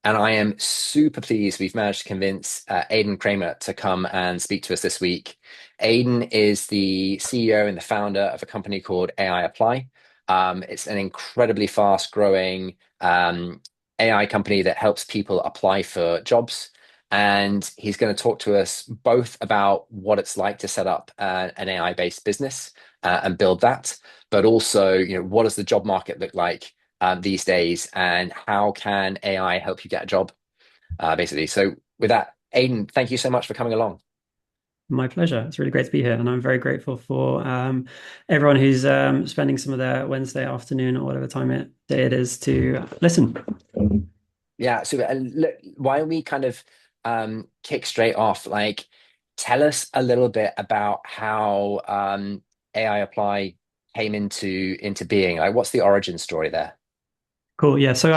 And I am super pleased we've managed to convince Aidan Cramer to come and speak to us this week. Aidan is the CEO and the founder of a company called aiApply. It's an incredibly fast growing AI company that helps people apply for jobs. And he's going to talk to us both about what it's like to set up an AI-based business and build that, but also, what does the job market look like these days, and how can AI help you get a job, basically. So with that, Aidan, thank you so much for coming along. My pleasure. It's really great to be here, and I'm very grateful for everyone who's spending some of their Wednesday afternoon or whatever day it is to listen. Yeah, so look, why don't we kind of kick straight off? Like, tell us a little bit about how AI Apply came into being. Like, what's the origin story there? Cool. Yeah. So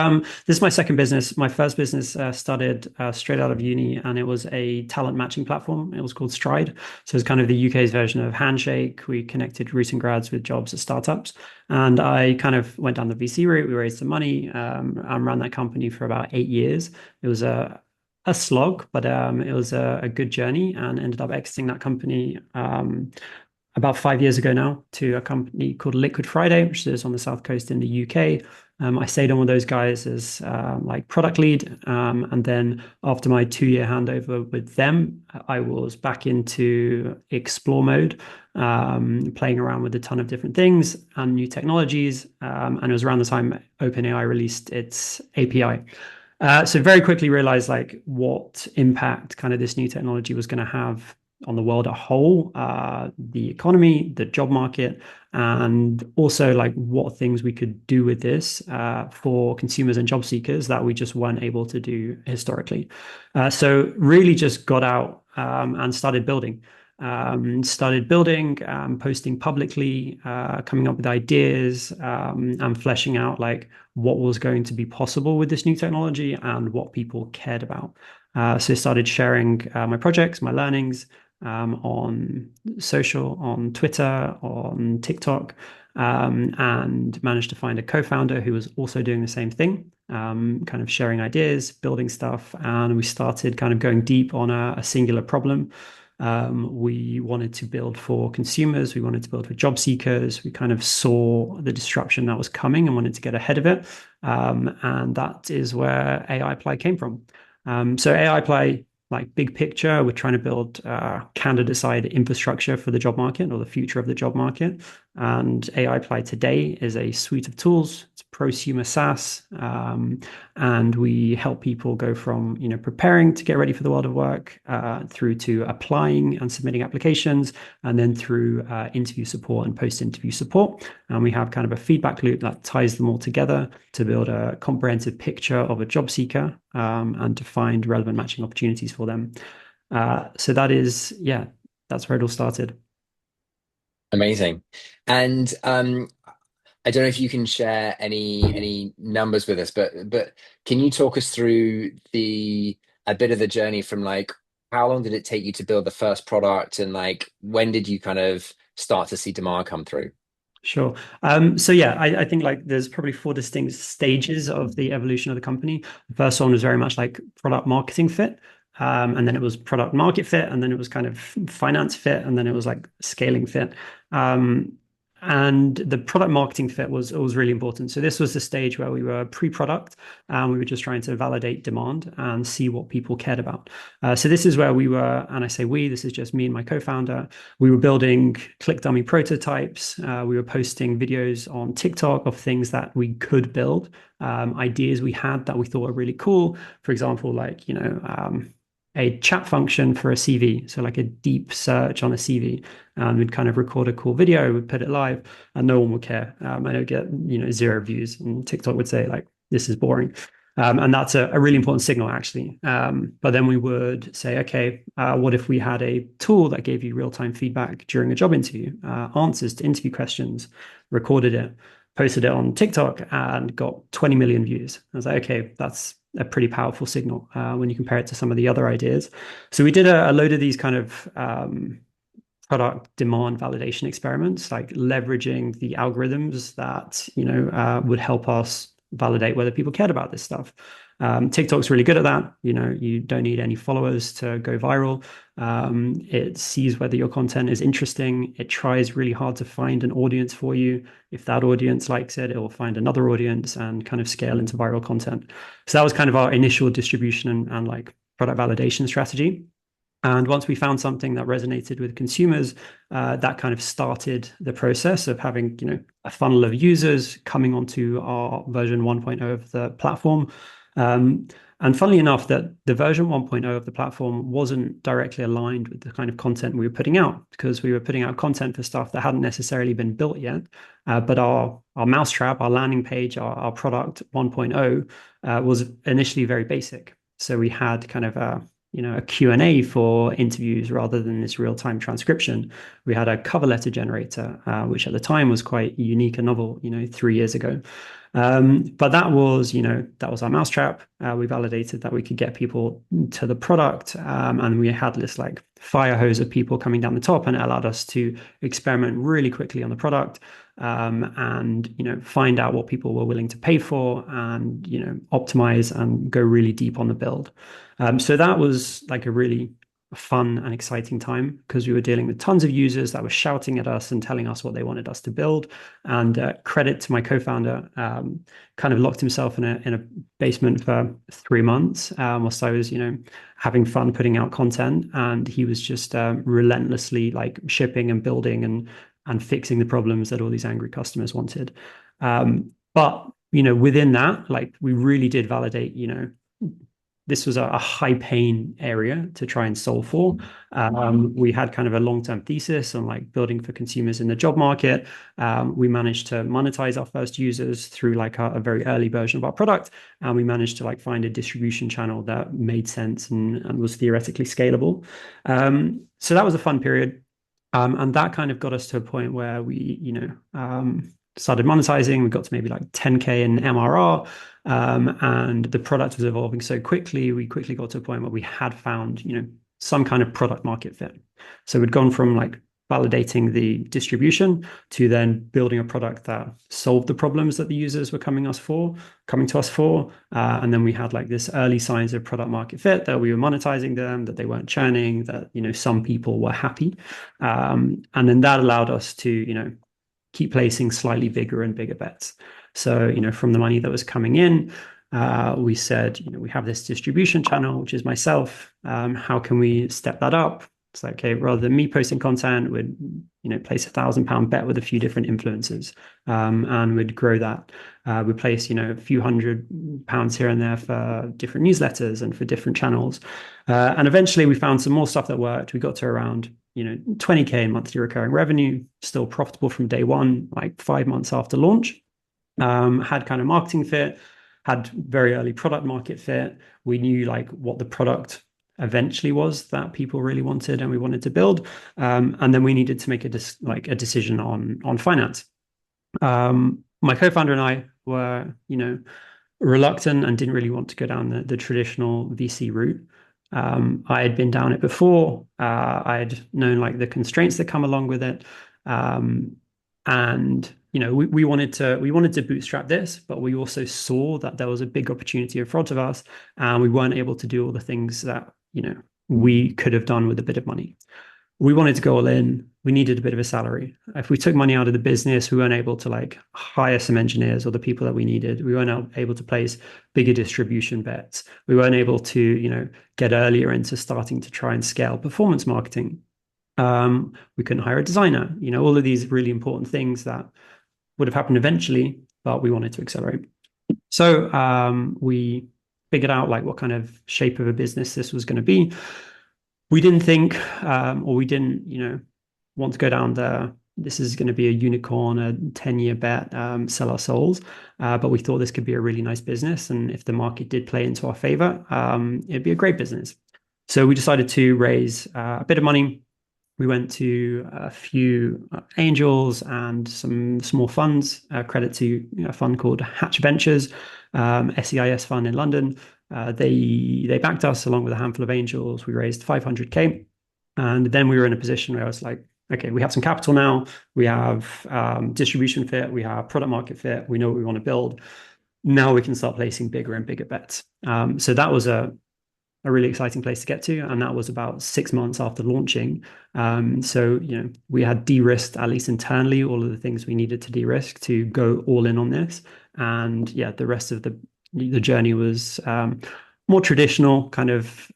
this is my second business. My first business started straight out of uni, and it was a talent matching platform. It was called Stride. So it's kind of the UK's version of Handshake. We connected recent grads with jobs at startups, and I kind of went down the VC route. We raised some money and ran that company for about 8 years. It was a slog, but it was a good journey, and ended up exiting that company about 5 years ago now to a company called Liquid Friday, which is on the South Coast in the UK. I stayed on with those guys as like product lead. And then after my 2 year handover with them, I was back into explore mode, playing around with a ton of different things and new technologies. And it was around the time OpenAI released its API. So very quickly realized like what impact kind of this new technology was going to have on the world a whole, the economy, the job market, and also like what things we could do with this for consumers and job seekers that we just weren't able to do historically. So really just got out and started building. Posting publicly, coming up with ideas, and fleshing out like what was going to be possible with this new technology and what people cared about. So I started sharing my projects, my learnings, on social, on Twitter, on TikTok, and managed to find a co-founder who was also doing the same thing, kind of sharing ideas, building stuff. And we started kind of going deep on a singular problem. We wanted to build for consumers. We wanted to build for job seekers. We kind of saw the disruption that was coming and wanted to get ahead of it. And that is where aiApply came from. So aiApply, like big picture, we're trying to build candidate side infrastructure for the job market or the future of the job market. And aiApply today is a suite of tools. It's prosumer SaaS, and we help people go from preparing to get ready for the world of work through to applying and submitting applications, and then through interview support and post-interview support. And we have kind of a feedback loop that ties them all together to build a comprehensive picture of a job seeker, and to find relevant matching opportunities for them. So that is, yeah, that's where it all started. Amazing. And I don't know if you can share any numbers with us, but can you talk us through the a bit of the journey from like how long did it take you to build the first product, and like when did you kind of start to see demand come through? Sure. So yeah, I think like there's probably four distinct stages of the evolution of the company. The first one was very much like product marketing fit. And then it was product market fit, and then it was kind of finance fit, and then it was like scaling fit. Um, and the product marketing fit was really important. So this was the stage where we were pre-product, and we were just trying to validate demand and see what people cared about. So this is where we were, and I say we, this is just me and my co-founder. We were building click dummy prototypes. We were posting videos on TikTok of things that we could build, ideas we had that we thought were really cool. For example, like, a chat function for a CV. So like a deep search on a CV. And we'd kind of record a cool video, we'd put it live, and no one would care. I would get, zero views. And TikTok would say, like, this is boring. And that's a really important signal, actually. But then we would say, okay, what if we had a tool that gave you real-time feedback during a job interview, answers to interview questions, recorded it, posted it on TikTok, and got 20 million views. I was like, okay, that's a pretty powerful signal when you compare it to some of the other ideas. So we did a load of these kind of product demand validation experiments, like leveraging the algorithms that would help us validate whether people cared about this stuff. TikTok's really good at that. You don't need any followers to go viral. It sees whether your content is interesting. It tries really hard to find an audience for you. If that audience likes it, it will find another audience and kind of scale into viral content. So that was kind of our initial distribution and like product validation strategy. And once we found something that resonated with consumers, that kind of started the process of having, a funnel of users coming onto our version 1.0 of the platform. Um, and funnily enough, that the version 1.0 of the platform wasn't directly aligned with the kind of content we were putting out, because we were putting out content for stuff that hadn't necessarily been built yet. But our mousetrap, our landing page, our product 1.0 was initially very basic. So we had kind of a Q&A for interviews rather than this real-time transcription. We had a cover letter generator, which at the time was quite unique and novel, 3 years ago. But that was our mousetrap. We validated that we could get people to the product, and we had this like fire hose of people coming down the top, and it allowed us to experiment really quickly on the product, and find out what people were willing to pay for, and optimize and go really deep on the build. So that was like a really fun and exciting time, because we were dealing with tons of users that were shouting at us and telling us what they wanted us to build. And credit to my co-founder, kind of locked himself in a basement for 3 months, whilst I was, having fun putting out content, and he was just relentlessly like shipping and building and fixing the problems that all these angry customers wanted. But within that, like we really did validate, this was a high pain area to try and solve for. We had kind of a long-term thesis on like building for consumers in the job market. We managed to monetize our first users through like a very early version of our product. And we managed to like find a distribution channel that made sense and was theoretically scalable. So that was a fun period. And that kind of got us to a point where we, started monetizing. We got to maybe like 10K in MRR. And the product was evolving so quickly, we quickly got to a point where we had found, some kind of product market fit. So we'd gone from like validating the distribution to then building a product that solved the problems that the users were coming to us for. And then we had like this early signs of product market fit, that we were monetizing them, that they weren't churning, that, some people were happy. And then that allowed us to, keep placing slightly bigger and bigger bets. So, from the money that was coming in, we said, we have this distribution channel, which is myself. How can we step that up? It's like, okay, rather than me posting content, we'd, place £1,000 bet with a few different influencers, and we'd grow that. We place, a few £100 here and there for different newsletters and for different channels. And eventually we found some more stuff that worked. We got to around 20K in monthly recurring revenue, still profitable from day one, like 5 months after launch. Had kind of marketing fit, had very early product market fit. We knew like what the product eventually was that people really wanted and we wanted to build. And then we needed to make a decision on finance. My co-founder and I were, reluctant and didn't really want to go down the traditional VC route. I had been down it before. I had known like the constraints that come along with it. And we wanted to bootstrap this, but we also saw that there was a big opportunity in front of us, and we weren't able to do all the things that we could have done with a bit of money. We wanted to go all in. We needed a bit of a salary. If we took money out of the business, we weren't able to like hire some engineers or the people that we needed. We weren't able to place bigger distribution bets. We weren't able to, get earlier into starting to try and scale performance marketing. We couldn't hire a designer, all of these really important things that would have happened eventually, but we wanted to accelerate. So we figured out like what kind of shape of a business this was going to be. We didn't think, or we didn't, want to go down this is going to be a unicorn, a 10-year bet, sell our souls. But we thought this could be a really nice business. And if the market did play into our favor, it'd be a great business. So we decided to raise a bit of money. We went to a few angels and some small funds, credit to a fund called Hatch Ventures, SEIS fund in London. They backed us along with a handful of angels. We raised 500K. And then we were in a position where I was like, okay, we have some capital now. We have distribution fit. We have product market fit. We know what we want to build. now we can start placing bigger and bigger bets. So that was a really exciting place to get to, and that was about 6 months after launching. So we had de-risked, at least internally, all of the things we needed to de-risk to go all in on this. And yeah, the rest of the journey was more traditional, kind of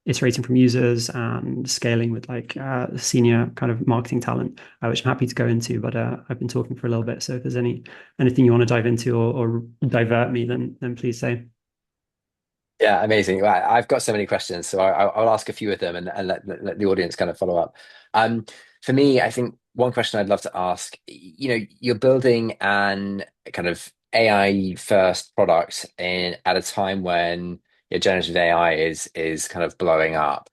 iterating from users and scaling with like senior kind of marketing talent, which I'm happy to go into. But I've been talking for a little bit, so if there's anything you want to dive into or divert me, then please say. Yeah, amazing. Right, I've got so many questions, so I'll ask a few of them and let the audience kind of follow up. Um, for me, I think one question I'd love to ask, you're building an kind of AI first product at a time when generative AI is kind of blowing up.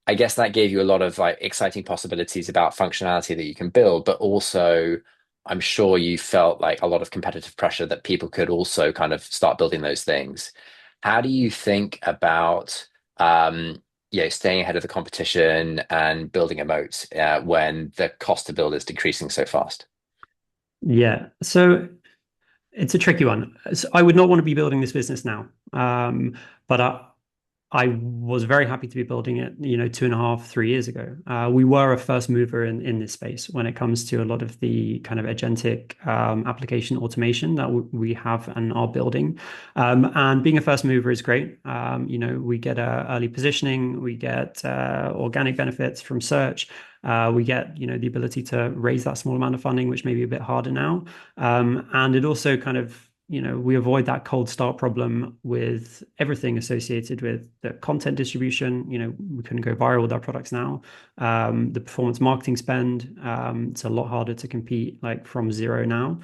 I guess that gave you a lot of like exciting possibilities about functionality that you can build, but also I'm sure you felt like a lot of competitive pressure that people could also kind of start building those things. How do you think about staying ahead of the competition and building a moat when the cost to build is decreasing so fast? Yeah. So it's a tricky one. So I would not want to be building this business now. But I was very happy to be building it, 2.5, 3 years ago. We were a first mover in this space when it comes to a lot of the kind of agentic application automation that we have and are building. And being a first mover is great. We get early positioning, we get organic benefits from search. We get, the ability to raise that small amount of funding, which may be a bit harder now. And it also kind of we avoid that cold start problem with everything associated with the content distribution. We couldn't go viral with our products now. The performance marketing spend, it's a lot harder to compete like from zero now.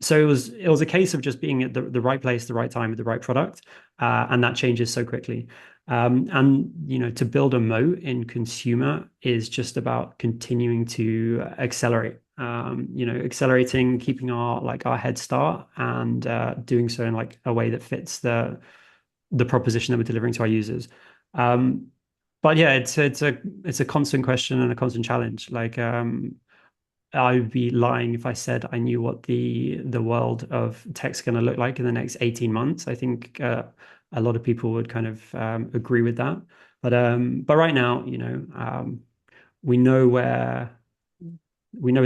So it was a case of just being at the right place, the right time with the right product, and that changes so quickly. And to build a moat in consumer is just about continuing to accelerate. Accelerating, keeping our head start, and doing so in like a way that fits the proposition that we're delivering to our users. Um, but yeah, it's a constant question and a constant challenge. Like I'd be lying if I said I knew what the world of tech's going to look like in the next 18 months. I think a lot of people would kind of agree with that. But right now, we know where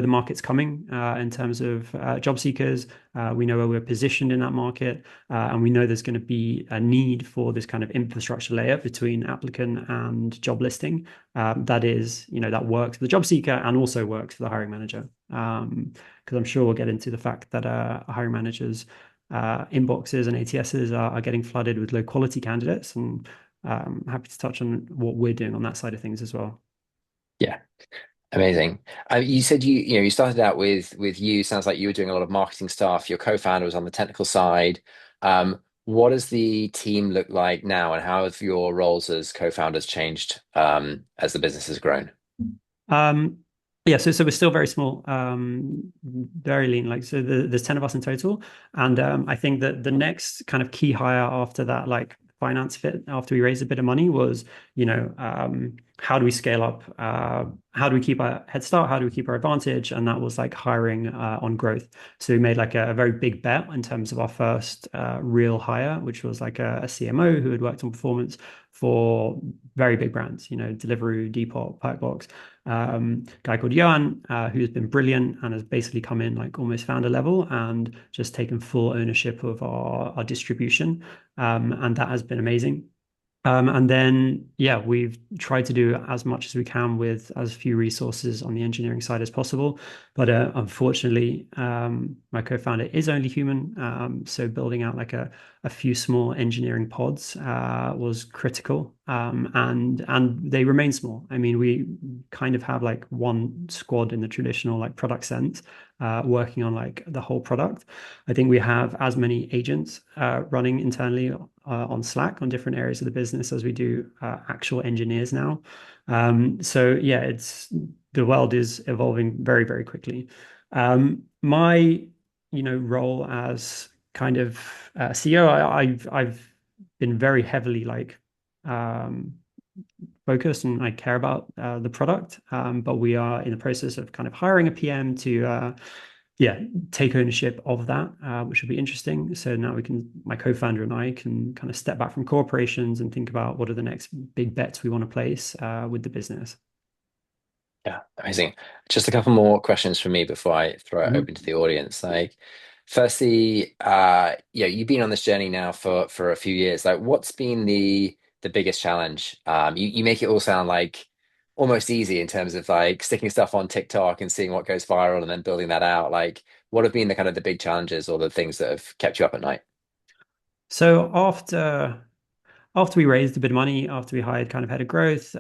the market's coming in terms of job seekers. We know where we're positioned in that market, and we know there's going to be a need for this kind of infrastructure layer between applicant and job listing that works for the job seeker and also works for the hiring manager. Because I'm sure we'll get into the fact that hiring managers' inboxes and ATSs are getting flooded with low quality candidates, and happy to touch on what we're doing on that side of things as well. Yeah. Amazing. You said you started out with you. Sounds like you were doing a lot of marketing stuff. Your co-founder was on the technical side. What does the team look like now, and how have your roles as co-founders changed as the business has grown? Um, yeah, so we're still very small, very lean. Like so, there's 10 of us in total, and I think that the next kind of key hire after that, like finance fit, after we raised a bit of money, was how do we scale up? How do we keep our head start? How do we keep our advantage? And that was like hiring on growth. So we made like a very big bet in terms of our first real hire, which was like a CMO who had worked on performance for very big brands, Deliveroo, Depop, Perkbox. Guy called Johan, who's been brilliant and has basically come in like almost founder level and just taken full ownership of our distribution. And that has been amazing. And then, yeah, we've tried to do as much as we can with as few resources on the engineering side as possible. But unfortunately, my co-founder is only human. So building out like a few small engineering pods was critical. And they remain small. I mean, we kind of have like one squad in the traditional like product sense, working on like the whole product. I think we have as many agents running internally on Slack on different areas of the business as we do actual engineers now. So yeah, the world is evolving very, very quickly. My, role as kind of CEO, I've been very heavily like um, focused and I care about the product. But we are in the process of kind of hiring a PM to yeah, take ownership of that, which will be interesting. So now my co-founder and I can kind of step back from corporations and think about what are the next big bets we want to place with the business. Yeah, amazing. Just a couple more questions from me before I throw it Mhm. open to the audience. Like, firstly, you've been on this journey now for a few years. Like, what's been the biggest challenge? You make it all sound like almost easy in terms of like sticking stuff on TikTok and seeing what goes viral and then building that out. Like, what have been the kind of the big challenges or the things that have kept you up at night? So after we raised a bit of money, after we hired kind of head of growth,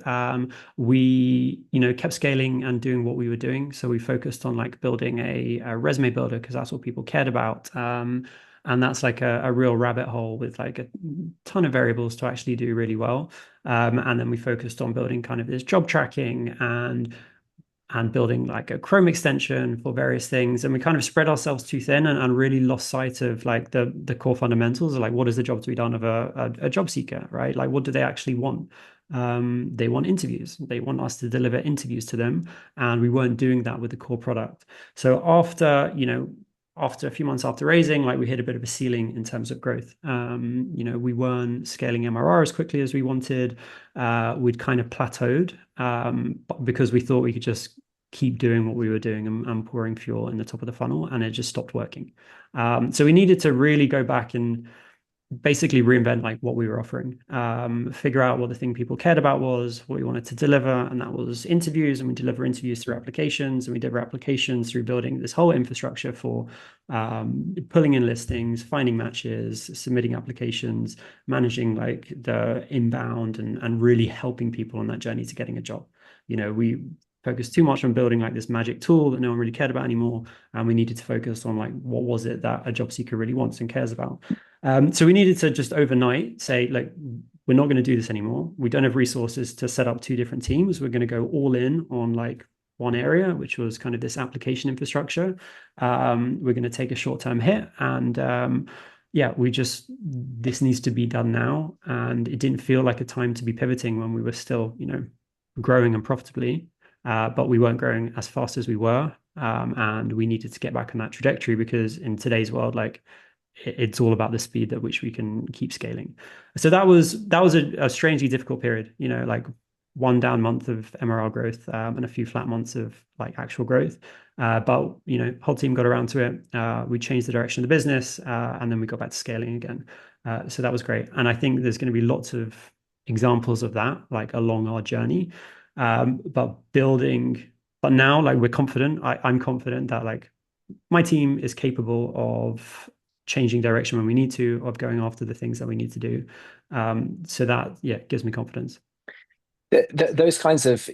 we, kept scaling and doing what we were doing. So we focused on like building a resume builder because that's what people cared about. And that's like a real rabbit hole with like a ton of variables to actually do really well. And then we focused on building kind of this job tracking and building like a Chrome extension for various things. And we kind of spread ourselves too thin and really lost sight of like the core fundamentals of like what is the job to be done of a job seeker, right? Like what do they actually want? They want interviews. They want us to deliver interviews to them. And we weren't doing that with the core product. So after a few months after raising, like we hit a bit of a ceiling in terms of growth. We weren't scaling MRR as quickly as we wanted. We'd kind of plateaued because we thought we could just keep doing what we were doing and pouring fuel in the top of the funnel, and it just stopped working. So we needed to really go back and basically reinvent like what we were offering, figure out what the thing people cared about was, what we wanted to deliver, and that was interviews. And we deliver interviews through applications, and we deliver applications through building this whole infrastructure for pulling in listings, finding matches, submitting applications, managing like the inbound, and really helping people on that journey to getting a job. We focused too much on building like this magic tool that no one really cared about anymore, and we needed to focus on like what was it that a job seeker really wants and cares about. So we needed to just overnight say, like, we're not going to do this anymore. We don't have resources to set up two different teams. We're going to go all in on like one area, which was kind of this application infrastructure. We're going to take a short-term hit, and yeah, this needs to be done now. And it didn't feel like a time to be pivoting when we were still, growing and profitably, but we weren't growing as fast as we were. And we needed to get back on that trajectory because in today's world, like it's all about the speed at which we can keep scaling. So that was a strangely difficult period, like one down month of MRR growth and a few flat months of like actual growth. But whole team got around to it. We changed the direction of the business, and then we got back to scaling again. So that was great. And I think there's going to be lots of examples of that, like along our journey. But now, like we're confident. I'm confident that like my team is capable of changing direction when we need to, of going after the things that we need to do. So that, yeah, gives me confidence. Those kinds of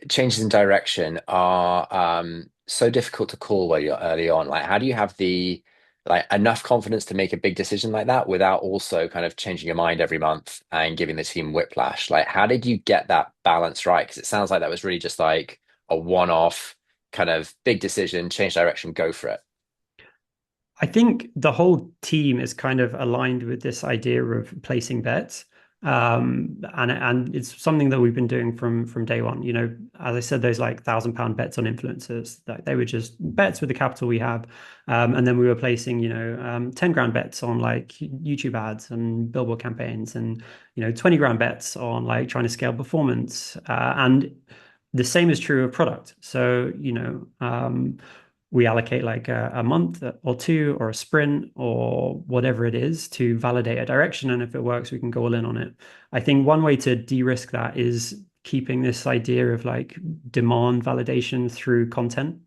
changes in direction are so difficult to call while you're early on. Like, how do you have the like enough confidence to make a big decision like that without also kind of changing your mind every month and giving the team whiplash? Like, how did you get that balance right? Because it sounds like that was really just like a one-off kind of big decision, change direction, go for it. I think the whole team is kind of aligned with this idea of placing bets. And it's something that we've been doing from day one. As I said, those like £1,000 bets on influencers, that they were just bets with the capital we have. And then we were placing, 10 grand bets on like YouTube ads and billboard campaigns and, 20 grand bets on like trying to scale performance. And the same is true of product. So, we allocate like a month or two or a sprint or whatever it is to validate a direction. And if it works, we can go all in on it. I think one way to de-risk that is keeping this idea of like demand validation through content.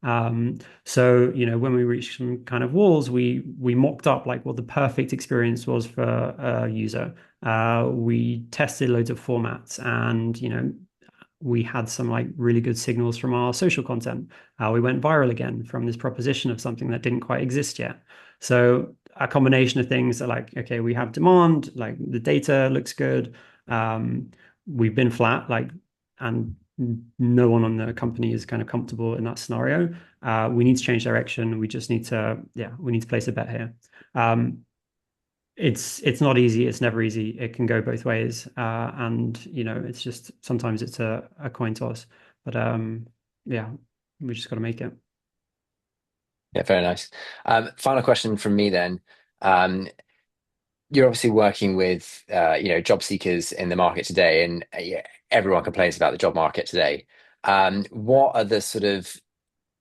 So, when we reached some kind of walls, we mocked up like what the perfect experience was for a user. We tested loads of formats and, we had some like really good signals from our social content. We went viral again from this proposition of something that didn't quite exist yet. So a combination of things are like, okay, we have demand, like the data looks good. We've been flat, like, and no one on the company is kind of comfortable in that scenario. We need to change direction. We just need to, yeah, we need to place a bet here. Um, it's not easy. It's never easy. It can go both ways, and it's just sometimes it's a coin toss. But yeah, we just got to make it. Yeah, very nice. Final question from me then. Um, you're obviously working with job seekers in the market today, and yeah, everyone complains about the job market today. What are the sort of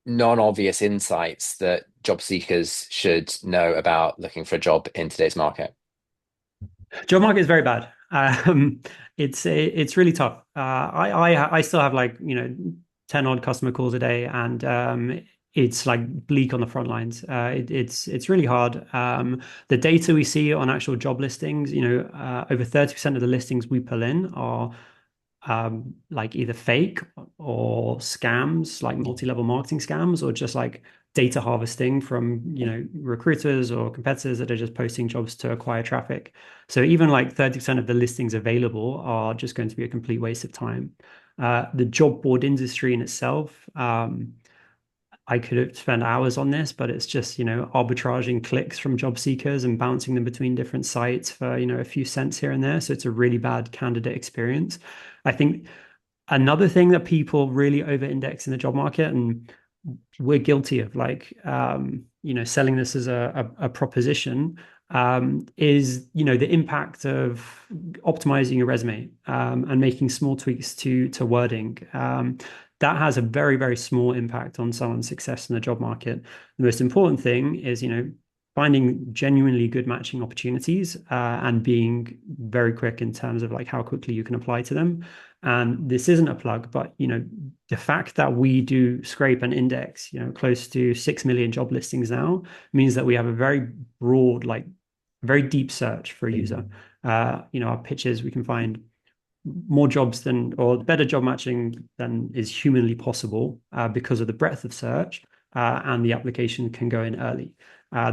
non-obvious insights that job seekers should know about looking for a job in today's market? Job market is very bad. It's really tough. I still have like 10 odd customer calls a day, and it's like bleak on the front lines. It's really hard. The data we see on actual job listings, over 30% of the listings we pull in are like either fake or scams, like multi-level marketing scams, or just like data harvesting from, recruiters or competitors that are just posting jobs to acquire traffic. So even like 30% of the listings available are just going to be a complete waste of time. The job board industry in itself, I could spend hours on this, but it's just, arbitraging clicks from job seekers and bouncing them between different sites for, a few cents here and there. So it's a really bad candidate experience. I think another thing that people really over-index in the job market, and we're guilty of like, selling this as a proposition, is, the impact of optimizing your resume, and making small tweaks to wording. That has a very, very small impact on someone's success in the job market. The most important thing is, finding genuinely good matching opportunities, and being very quick in terms of like how quickly you can apply to them. And this isn't a plug, but the fact that we do scrape and index, close to 6 million job listings now means that we have a very broad, like very deep search for a user. Our pitches, we can find more jobs than, or better job matching than is humanly possible, because of the breadth of search, and the application can go in early.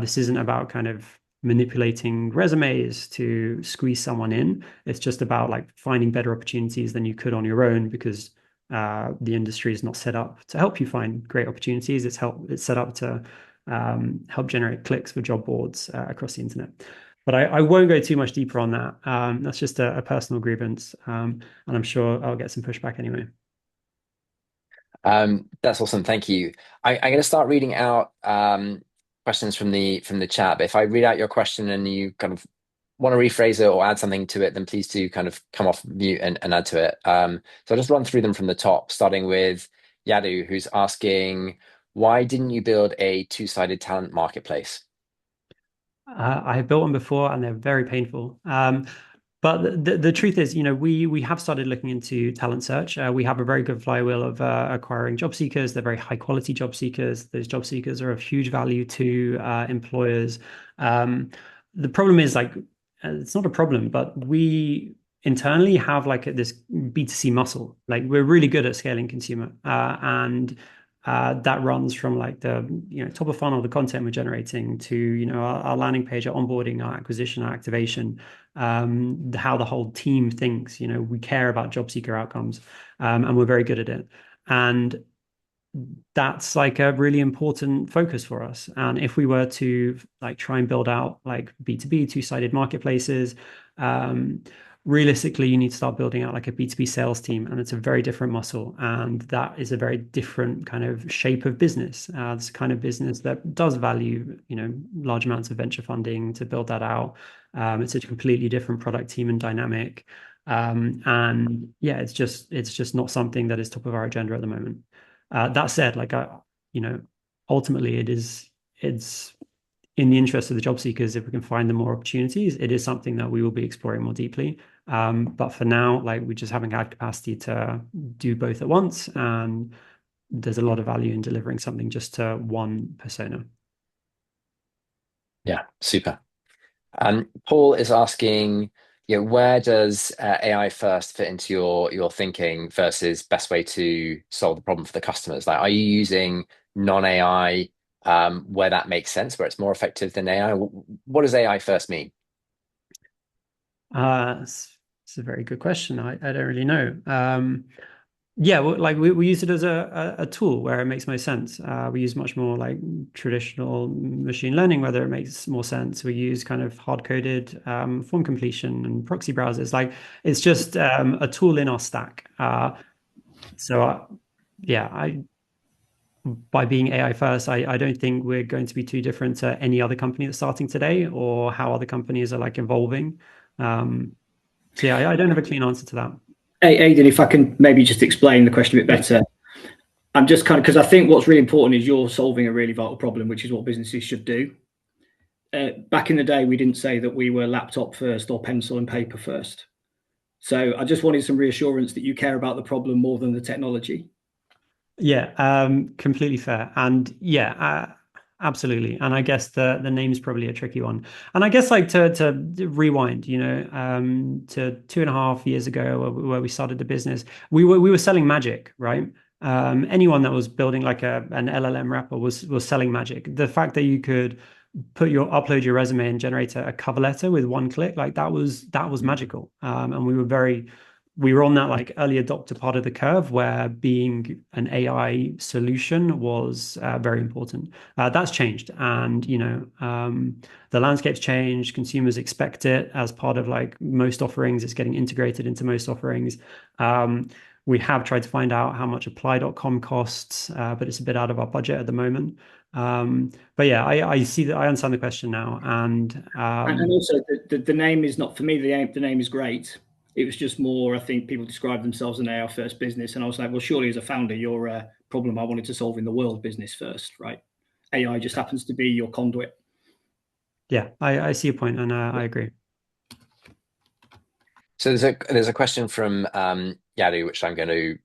This isn't about kind of manipulating resumes to squeeze someone in. It's just about like finding better opportunities than you could on your own, because the industry is not set up to help you find great opportunities. It's set up to help generate clicks for job boards across the internet. But I won't go too much deeper on that. That's just a personal grievance, and I'm sure I'll get some pushback anyway. That's awesome. Thank you. I'm going to start reading out questions from the chat. But if I read out your question and you kind of want to rephrase it or add something to it, then please do kind of come off mute and add to it. So I'll just run through them from the top, starting with Yadu, who's asking, why didn't you build a two-sided talent marketplace? I have built one before, and they're very painful. But the truth is, we have started looking into talent search. We have a very good flywheel of acquiring job seekers. They're very high quality job seekers. Those job seekers are of huge value to employers. The problem is like, it's not a problem, but we internally have like this B2C muscle. Like we're really good at scaling consumer, and that runs from like the top of funnel, the content we're generating, to our landing page, our onboarding, our acquisition, our activation, how the whole team thinks. We care about job seeker outcomes, and we're very good at it. And that's like a really important focus for us. And if we were to like try and build out like B2B two-sided marketplaces, realistically, you need to start building out like a B2B sales team, and it's a very different muscle. And that is a very different kind of shape of business. It's a kind of business that does value, large amounts of venture funding to build that out. It's a completely different product team and dynamic. And yeah, it's just not something that is top of our agenda at the moment. That said, like ultimately it's in the interest of the job seekers. If we can find them more opportunities, it is something that we will be exploring more deeply. But for now, like we just haven't had capacity to do both at once, and there's a lot of value in delivering something just to one persona. Yeah, super. Paul is asking, where does AI first fit into your thinking versus best way to solve the problem for the customers? Like, are you using non-AI where that makes sense, where it's more effective than AI? What does AI first mean? It's a very good question. I don't really know. Yeah, well, like we use it as a tool where it makes most sense. We use much more like traditional machine learning, whether it makes more sense. We use kind of hard-coded form completion and proxy browsers. Like it's just a tool in our stack. So yeah, by being AI first, I don't think we're going to be too different to any other company that's starting today or how other companies are like evolving. Um, so yeah, I don't have a clean answer to that. Hey, Aidan, if I can maybe just explain the question a bit Yeah. better. I'm just kind of, because I think what's really important is you're solving a really vital problem, which is what businesses should do. Back in the day, we didn't say that we were laptop first or pencil and paper first. So I just wanted some reassurance that you care about the problem more than the technology. Yeah, completely fair. And yeah, absolutely. And I guess the name's probably a tricky one. And I guess like to rewind, to 2.5 years ago where we started the business, we were selling magic, right? Anyone that was building like an LLM wrapper was selling magic. The fact that you could upload your resume and generate a cover letter with one click, like that was magical. And we were on that like early adopter part of the curve where being an AI solution was very important. That's changed, and the landscape's changed. Consumers expect it as part of like most offerings. It's getting integrated into most offerings. We have tried to find out how much apply.com costs, but it's a bit out of our budget at the moment. But yeah, I see that I understand the question now, and And also, the name is not for me. The name is great. It was just more. I think people describe themselves as an AI first business, and I was like, well, surely as a founder, you're a problem I wanted to solve in the world business first, right? AI just happens to be your conduit. yeah, I see your point, and I agree. So there's a question from Yadu, which I'm going to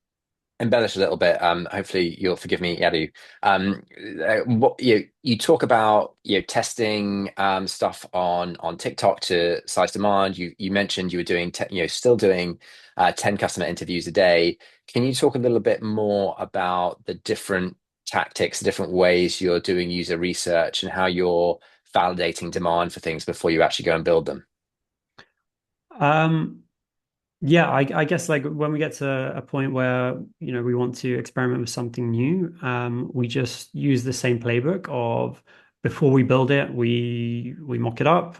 embellish a little bit. Hopefully you'll forgive me, Yadu. What you talk about, testing stuff on TikTok to size demand. You mentioned you were doing still doing 10 customer interviews a day. Can you talk a little bit more about the different tactics, the different ways you're doing user research, and how you're validating demand for things before you actually go and build them? Um, Yeah, I guess like when we get to a point where, we want to experiment with something new, we just use the same playbook of before we build it, we mock it up,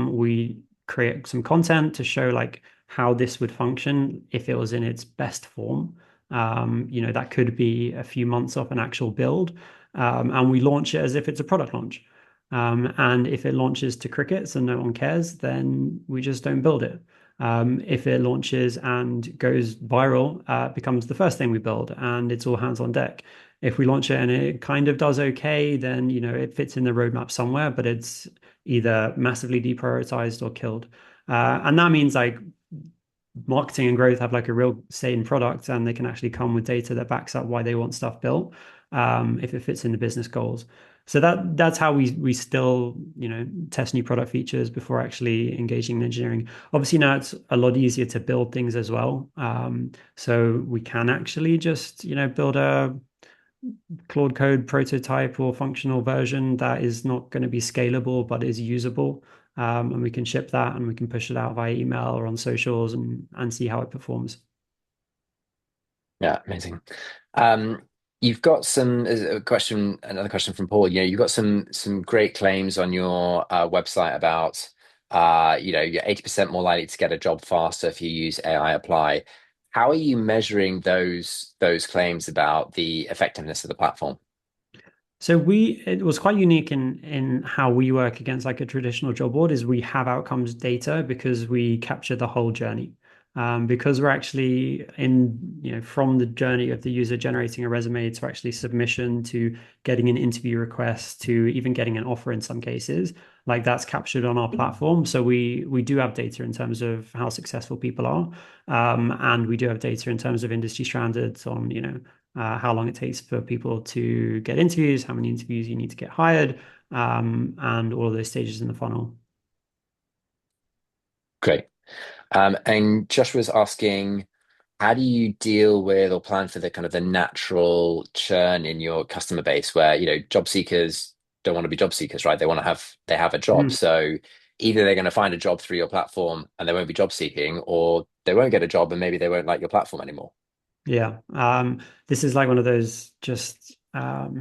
we create some content to show like how this would function if it was in its best form. That could be a few months off an actual build, and we launch it as if it's a product launch. And if it launches to crickets and no one cares, then we just don't build it. If it launches and goes viral, it becomes the first thing we build, and it's all hands on deck. If we launch it and it kind of does okay, then it fits in the roadmap somewhere, but it's either massively deprioritized or killed. And that means like marketing and growth have like a real say in product, and they can actually come with data that backs up why they want stuff built, if it fits in the business goals. So that's how we still test new product features before actually engaging in engineering. Obviously now it's a lot easier to build things as well. So we can actually just build a Claude Code prototype or functional version that is not going to be scalable but is usable. And we can ship that and we can push it out via email or on socials and see how it performs. Yeah, amazing. Um, you've got some another question from Paul. You've got some great claims on your website about you're 80% more likely to get a job faster if you use aiApply. How are you measuring those claims about the effectiveness of the platform? So it was quite unique in how we work against like a traditional job board is we have outcomes data because we capture the whole journey. Because we're actually from the journey of the user generating a resume to actually submission to getting an interview request to even getting an offer in some cases, like that's captured on our platform. So we do have data in terms of how successful people are. And we do have data in terms of industry standards on, how long it takes for people to get interviews, how many interviews you need to get hired, and all of those stages in the funnel. Great. And Joshua's asking, how do you deal with or plan for the kind of the natural churn in your customer base where, job seekers don't want to be job seekers, right? They have a job. Mhm. So either they're going to find a job through your platform and they won't be job seeking, or they won't get a job and maybe they won't like your platform anymore. Yeah. This is like one of those just not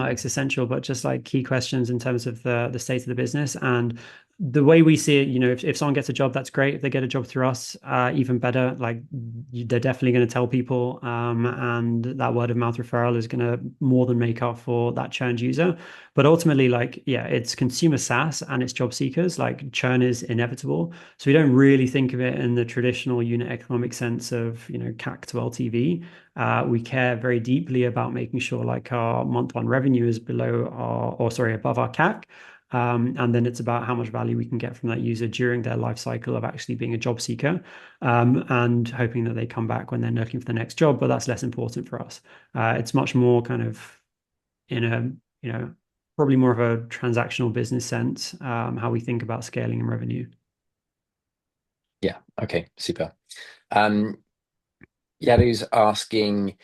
existential, but just like key questions in terms of the state of the business. And the way we see it, if someone gets a job, that's great. If they get a job through us, even better. Like they're definitely going to tell people, and that word of mouth referral is going to more than make up for that churned user. But ultimately, like, yeah, it's consumer SaaS and it's job seekers. Like churn is inevitable. So we don't really think of it in the traditional unit economic sense of, CAC to LTV. We care very deeply about making sure like our month one revenue is above our CAC. And then it's about how much value we can get from that user during their life cycle of actually being a job seeker, and hoping that they come back when they're looking for the next job. But that's less important for us. It's much more kind of in a, probably more of a transactional business sense, how we think about scaling and revenue. Yeah. Okay. Super. Um, Yadu's asking,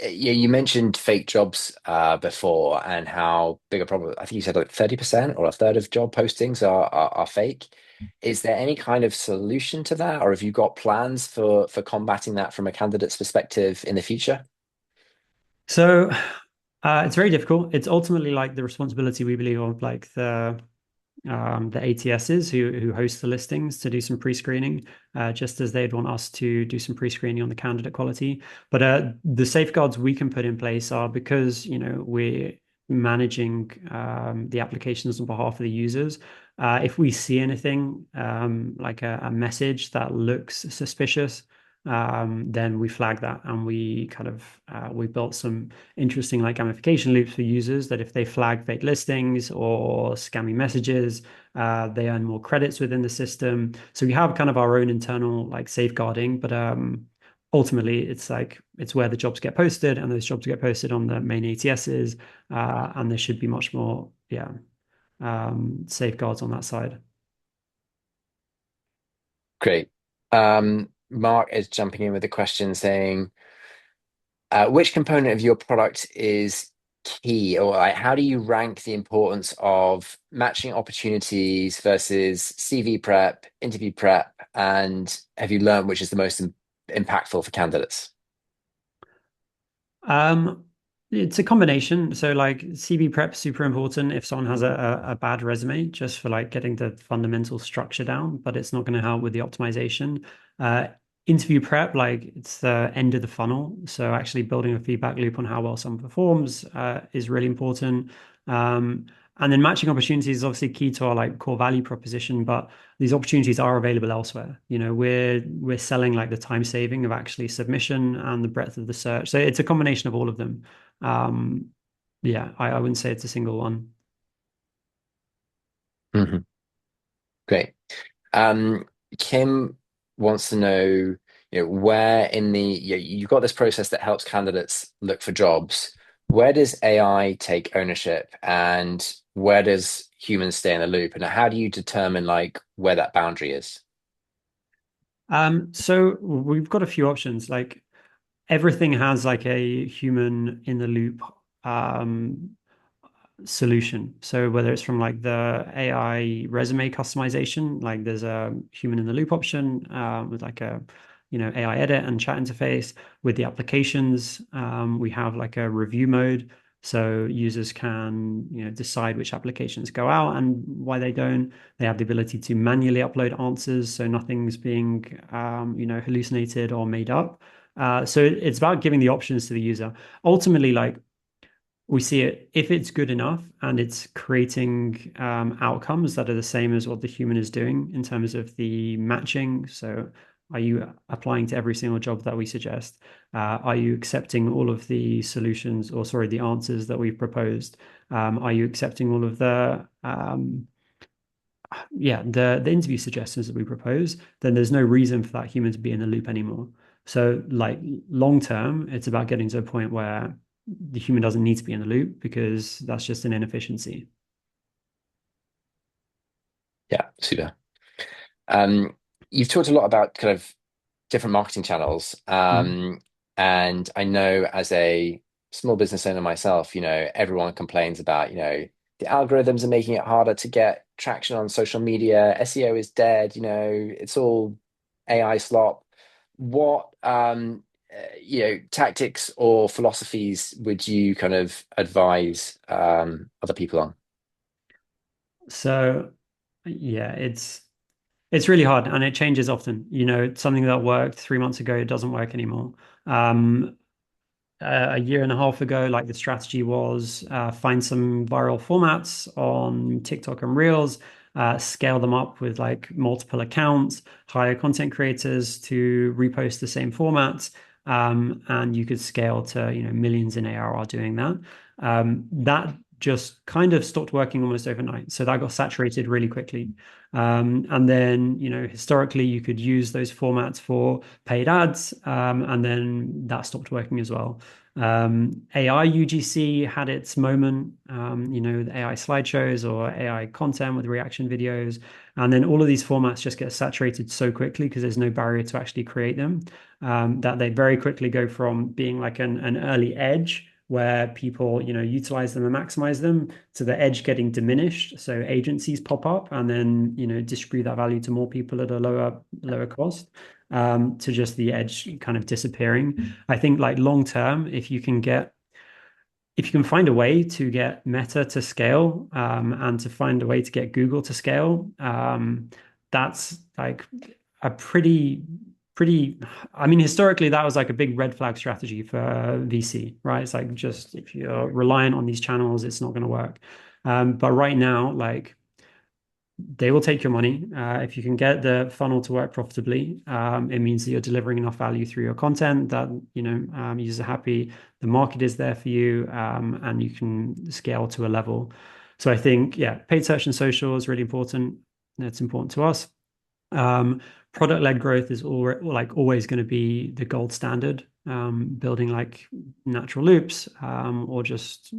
you mentioned fake jobs before and how big a problem. I think you said like 30% or a third of job postings are fake. Is there any kind of solution to that, or have you got plans for combating that from a candidate's perspective in the future? So it's very difficult. It's ultimately like the responsibility we believe of like the ATSs who host the listings to do some pre-screening, just as they'd want us to do some pre-screening on the candidate quality. But the safeguards we can put in place are because we're managing the applications on behalf of the users. If we see anything like a message that looks suspicious, then we flag that, and we kind of we built some interesting like gamification loops for users that if they flag fake listings or scammy messages, they earn more credits within the system. So we have kind of our own internal like safeguarding, but ultimately it's where the jobs get posted, and those jobs get posted on the main ATSs, and there should be much more, safeguards on that side. Great. Mark is jumping in with a question saying, which component of your product is key, or like, how do you rank the importance of matching opportunities versus CV prep, interview prep, and have you learned which is the most impactful for candidates? Um, it's a combination. So like CV prep super important if someone has a bad resume, just for like getting the fundamental structure down, but it's not going to help with the optimization. Uh, Interview prep, like it's the end of the funnel. So actually building a feedback loop on how well someone performs is really important. Um, and then matching opportunities is obviously key to our like core value proposition, but these opportunities are available elsewhere. We're selling like the time saving of actually submission and the breadth of the search. So it's a combination of all of them. Um, yeah, I wouldn't say it's a single one. Mhm. Great. Um, Kim wants to know, where in you've got this process that helps candidates look for jobs. Where does AI take ownership, and where does humans stay in the loop? And how do you determine like where that boundary is? So we've got a few options. Like everything has like a human in the loop um, solution. So whether it's from like the AI resume customization, like there's a human in the loop option with like a AI edit and chat interface. With the applications, we have like a review mode. So users can decide which applications go out and why they don't. They have the ability to manually upload answers, so nothing's being hallucinated or made up. So it's about giving the options to the user. Ultimately, like we see it if it's good enough and it's creating outcomes that are the same as what the human is doing in terms of the matching. So, are you applying to every single job that we suggest? Are you accepting all of the solutions, or sorry, the answers that we've proposed? Are you accepting all of the interview suggestions that we propose? Then there's no reason for that human to be in the loop anymore. So, like long term, it's about getting to a point where the human doesn't need to be in the loop because that's just an inefficiency. Yeah, super. Um, you've talked a lot about kind of different marketing channels. Mhm. And I know as a small business owner myself, everyone complains about, the algorithms are making it harder to get traction on social media. SEO is dead, it's all AI slop. What, tactics or philosophies would you kind of advise other people on? So Yeah, it's really hard and it changes often. Something that worked 3 months ago, it doesn't work anymore. Um, a year and a half ago, like the strategy was find some viral formats on TikTok and Reels, scale them up with like multiple accounts, hire content creators to repost the same formats, and you could scale to millions in ARR doing that. That just kind of stopped working almost overnight, so that got saturated really quickly. And then historically you could use those formats for paid ads, and then that stopped working as well. AI UGC had its moment, the AI slideshows or AI content with reaction videos. And then all of these formats just get saturated so quickly because there's no barrier to actually create them, that they very quickly go from being like an early edge where people, utilize them and maximize them to the edge getting diminished. So agencies pop up and then, distribute that value to more people at a lower cost, to just the edge kind of disappearing. I think like long term, if you can find a way to get Meta to scale, and to find a way to get Google to scale, that's like a pretty, I mean, historically, that was like a big red flag strategy for VC, right? It's like, just if you're reliant on these channels, it's not going to work. But right now, like, they will take your money. If you can get the funnel to work profitably, it means that you're delivering enough value through your content that users are happy, the market is there for you, and you can scale to a level. So I think, yeah, paid search and social is really important. That's important to us. Product-led growth is always going to be the gold standard. Building like natural loops, or just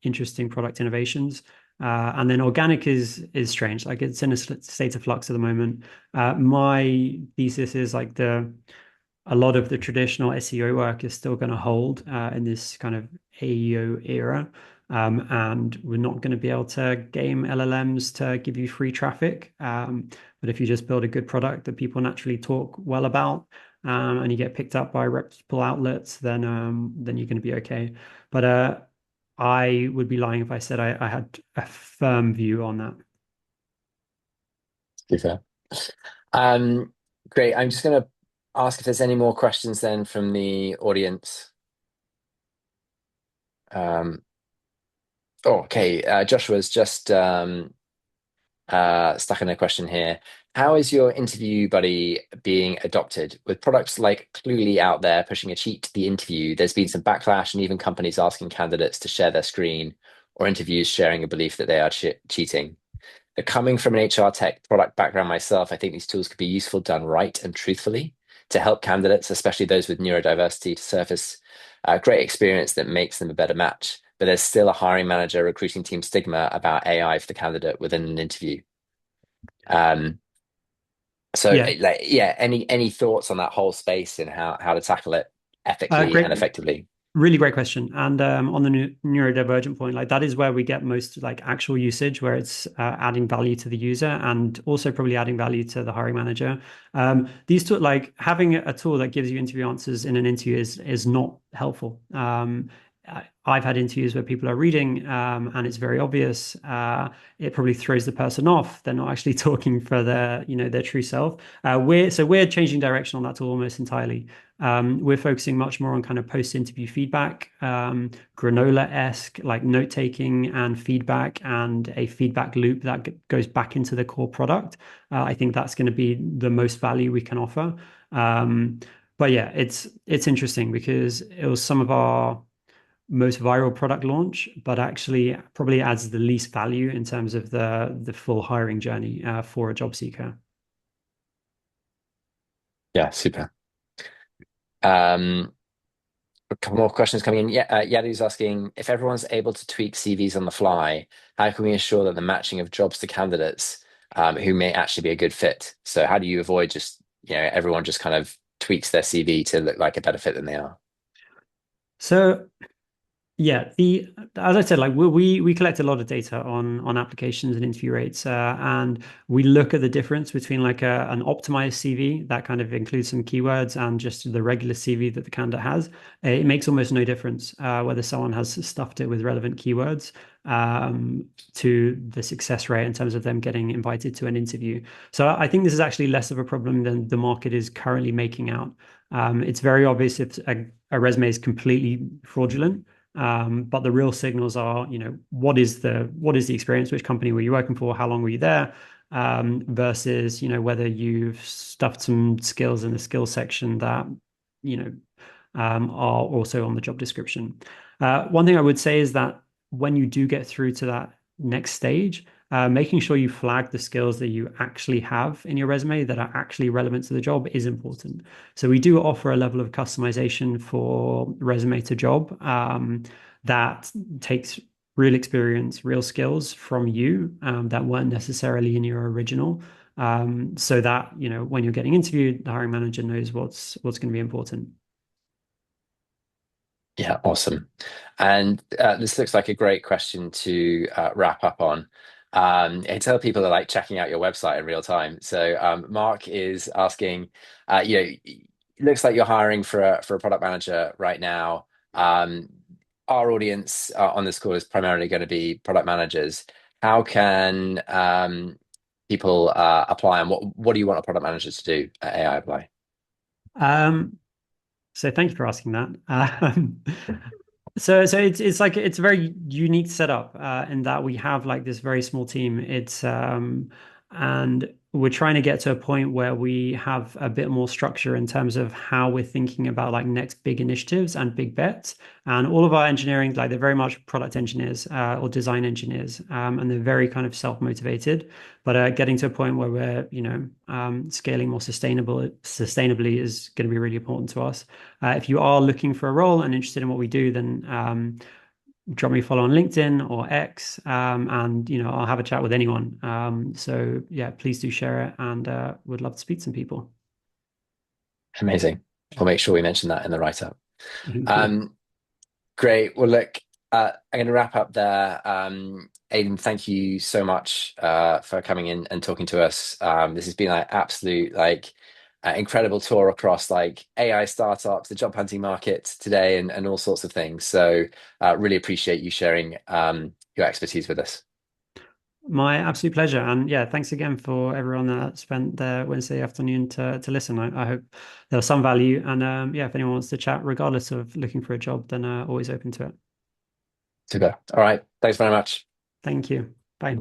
interesting product innovations. And then organic is strange. Like, it's in a state of flux at the moment. My thesis is like a lot of the traditional SEO work is still going to hold in this kind of AEO era. And we're not going to be able to game LLMs to give you free traffic. But if you just build a good product that people naturally talk well about, and you get picked up by reputable outlets, then you're going to be okay. But I would be lying if I said I had a firm view on that. Super. Um, Great. I'm just going to ask if there's any more questions then from the audience. Okay. Joshua's just stuck in a question here. How is your interview buddy being adopted? With products like Cluely out there pushing a cheat to the interview, there's been some backlash and even companies asking candidates to share their screen, or interviews sharing a belief that they are cheating. Coming from an HR tech product background myself, I think these tools could be useful done right and truthfully to help candidates, especially those with neurodiversity, to surface a great experience that makes them a better match. But there's still a hiring manager recruiting team stigma about AI for the candidate within an interview. Um, Yeah, yeah, any thoughts on that whole space and how to tackle it ethically and great. effectively? Really great question. And on the neurodivergent point, like that is where we get most like actual usage, where it's adding value to the user and also probably adding value to the hiring manager. These two, like having a tool that gives you interview answers in an interview is not helpful. I've had interviews where people are reading, and it's very obvious. It probably throws the person off. They're not actually talking for their true self. We're changing direction on that tool almost entirely. We're focusing much more on kind of post-interview feedback, granola-esque, like note-taking and feedback, and a feedback loop that goes back into the core product. I think that's going to be the most value we can offer. But yeah, it's interesting because it was some of our most viral product launch, but actually probably adds the least value in terms of the full hiring journey for a job seeker. Yeah, super. Um, a couple more questions coming in. Yeah, Yadu's asking if everyone's able to tweak CVs on the fly, how can we ensure that the matching of jobs to candidates who may actually be a good fit? So how do you avoid just, everyone just kind of tweaks their CV to look like a better fit than they are? So Yeah, the as I said, like we collect a lot of data on applications and interview rates, and we look at the difference between like an optimized CV that kind of includes some keywords and just the regular CV that the candidate has. It makes almost no difference whether someone has stuffed it with relevant keywords to the success rate in terms of them getting invited to an interview. So I think this is actually less of a problem than the market is currently making out. It's very obvious if a resume is completely fraudulent. But the real signals are, what is the experience? Which company were you working for? How long were you there? Versus, whether you've stuffed some skills in the skills section that, you know, are also on the job description. One thing I would say is that when you do get through to that next stage, making sure you flag the skills that you actually have in your resume that are actually relevant to the job is important. So we do offer a level of customization for resume to job that takes real experience, real skills from you that weren't necessarily in your original. So that, when you're getting interviewed, the hiring manager knows what's going to be important. Yeah, awesome. And this looks like a great question to wrap up on. I tell people that like checking out your website in real time. So Mark is asking, it looks like you're hiring for a product manager right now. Our audience on this call is primarily going to be product managers. How can people apply, and what do you want a product manager to do at aiApply? Um, so thank you for asking that. So it's a very unique setup in that we have like this very small team. It's and we're trying to get to a point where we have a bit more structure in terms of how we're thinking about like next big initiatives and big bets. And all of our engineering, like they're very much product engineers or design engineers, and they're very kind of self-motivated. But getting to a point where we're, scaling more sustainably is going to be really important to us. If you are looking for a role and interested in what we do, then drop me a follow on LinkedIn or X, and I'll have a chat with anyone. So yeah, please do share it, and would love to speak to some people. Amazing. We'll make sure we mention that in the write-up. Thank you. Um, Great. Well, look, I'm going to wrap up there. Aidan, thank you so much for coming in and talking to us. This has been like absolute incredible tour across like AI startups, the job hunting market today, and all sorts of things. So really appreciate you sharing your expertise with us. My absolute pleasure. And yeah, thanks again for everyone that spent their Wednesday afternoon to listen. I hope there was some value. And yeah, if anyone wants to chat, regardless of looking for a job, then always open to it. Super. All right. Thanks very much. Thank you. Bye.